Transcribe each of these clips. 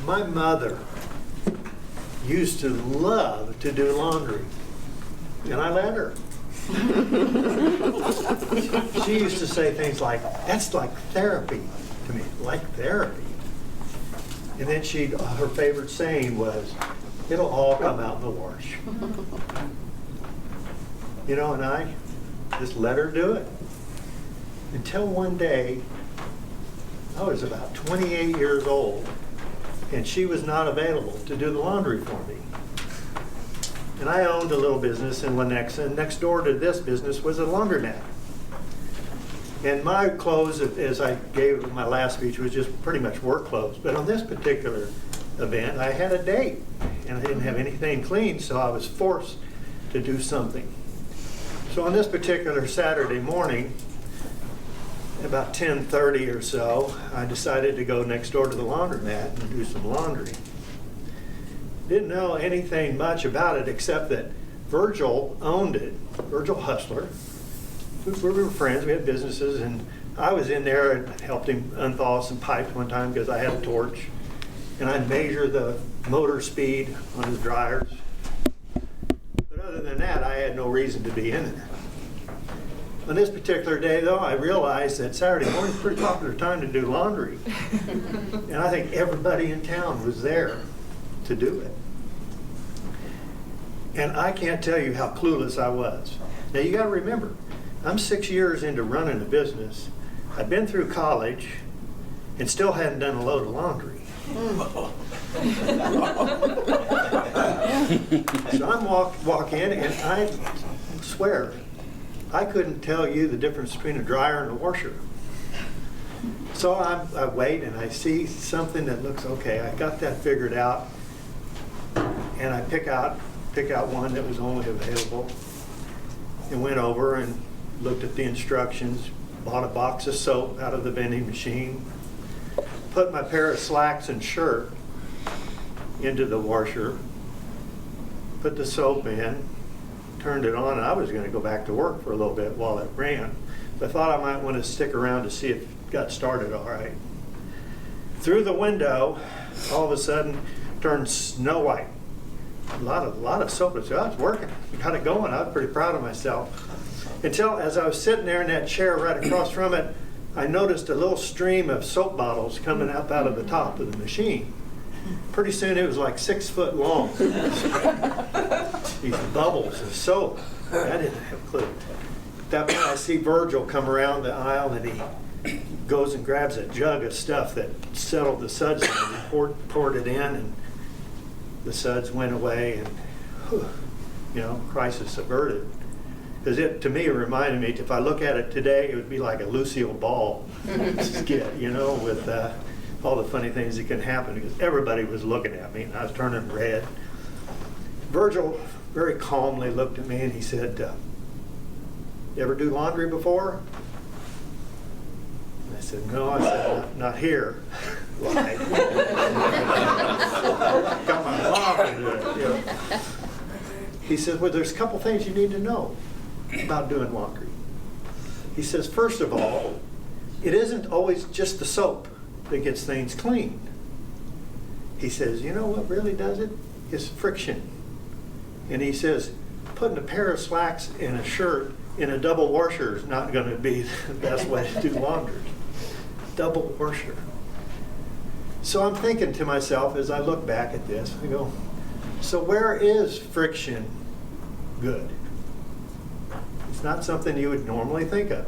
My mother used to love to do laundry, and I let her. She used to say things like, "That's like therapy to me," like therapy. And then her favorite saying was, "It'll all come out in the wash." You know, and I just let her do it. Until one day, I was about 28 years old, and she was not available to do the laundry for me. And I owned a little business in Lenexa, and next door to this business was a laundromat. And my clothes, as I gave in my last speech, was just pretty much work clothes. But on this particular event, I had a date, and I didn't have anything clean, so I was forced to do something. So on this particular Saturday morning, about 10:30 or so, I decided to go next door to the laundromat and do some laundry. Didn't know anything much about it except that Virgil owned it, Virgil Hustler. We were friends, we had businesses, and I was in there and helped him unthaw some pipes one time because I had a torch. And I'd measure the motor speed on his dryers. But other than that, I had no reason to be in there. On this particular day, though, I realized that Saturday morning is a pretty popular time to do laundry. And I think everybody in town was there to do it. And I can't tell you how clueless I was. Now, you got to remember, I'm 6 years into running a business. I've been through college and still hadn't done a load of laundry. So I'm walk in, and I swear, I couldn't tell you the difference between a dryer and a washer. So I wait, and I see something that looks okay. I got that figured out, and I pick out one that was only available, and went over and looked at the instructions, bought a box of soap out of the vending machine, put my pair of slacks and shirt into the washer, put the soap in, turned it on, and I was going to go back to work for a little bit while it ran. But I thought I might want to stick around to see if it got started all right. Through the window, all of a sudden, turned snow white. A lot of soap. I said, "Oh, it's working. We got it going." I was pretty proud of myself. Until, as I was sitting there in that chair right across from it, I noticed a little stream of soap bottles coming up out of the top of the machine. Pretty soon it was like 6 foot long. These bubbles of soap. I didn't have a clue. At that point I see Virgil come around the aisle, and he goes and grabs a jug of stuff that settled the suds down and poured it in, and the suds went away, and crisis averted. Because it, to me, it reminded me, if I look at it today, it would be like a Lucille Ball skit, with all the funny things that can happen, because everybody was looking at me, and I was turning red. Virgil very calmly looked at me, and he said, "You ever do laundry before?" And I said, "No." I said, "Not here." Lied. Got my mom to do it. He said, "Well, there's a couple things you need to know about doing laundry." He says, "First of all, it isn't always just the soap that gets things clean." He says, "You know what really does it? It's friction." And he says, putting a pair of slacks and a shirt in a double washer is not going to be the best way to do laundry. Double washer. So I'm thinking to myself as I look back at this, I go, so where is friction good? It's not something you would normally think of.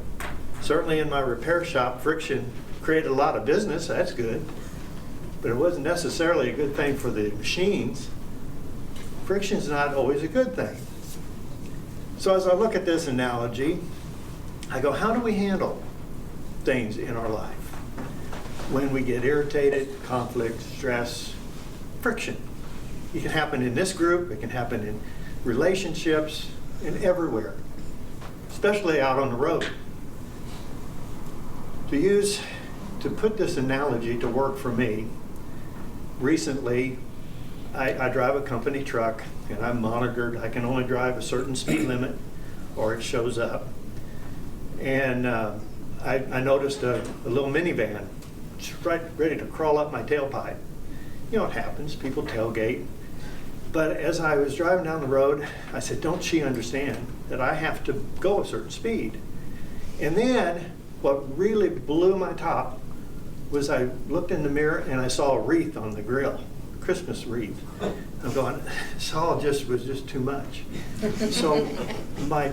Certainly in my repair shop, friction created a lot of business, that's good. But it wasn't necessarily a good thing for the machines. Friction's not always a good thing. So as I look at this analogy, I go, how do we handle things in our life? When we get irritated, conflict, stress, friction. It can happen in this group, it can happen in relationships, and everywhere, especially out on the road. To put this analogy to work for me, recently I drive a company truck, and I'm monitored. I can only drive a certain speed limit or it shows up. And I noticed a little minivan right ready to crawl up my tailpipe. You know, it happens, people tailgate. But as I was driving down the road, I said, don't she understand that I have to go a certain speed? And then what really blew my top was I looked in the mirror and I saw a wreath on the grill, Christmas wreath. I'm going, this all was just too much. So my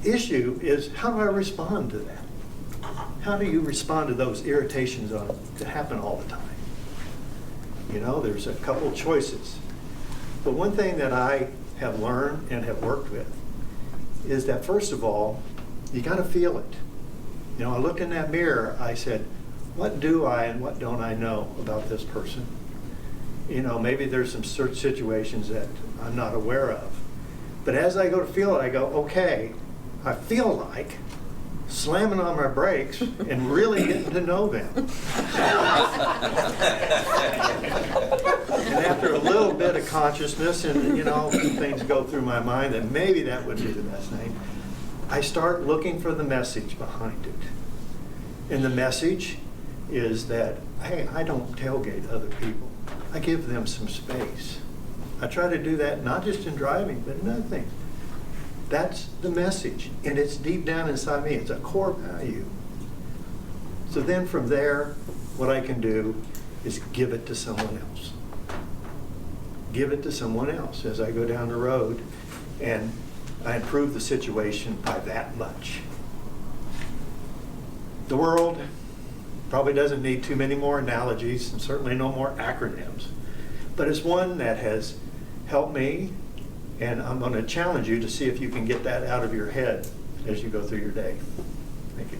issue is, how do I respond to that? How do you respond to those irritations that happen all the time? You know, there's a couple of choices. But one thing that I have learned and have worked with is that, first of all, you got to feel it. You know, I looked in that mirror, I said, what do I and what don't I know about this person? You know, maybe there's some certain situations that I'm not aware of. But as I go to feel it, I go, okay, I feel like slamming on my brakes and really getting to know them. And after a little bit of consciousness and, you know, things go through my mind that maybe that would be the best thing, I start looking for the message behind it. And the message is that, hey, I don't tailgate other people. I give them some space. I try to do that not just in driving, but in other things. That's the message, and it's deep down inside me. It's a core value. So then from there, what I can do is give it to someone else. Give it to someone else as I go down the road, and I improve the situation by that much. The world probably doesn't need too many more analogies, and certainly no more acronyms, but it's one that has helped me. And I'm going to challenge you to see if you can get that out of your head as you go through your day. Thank you.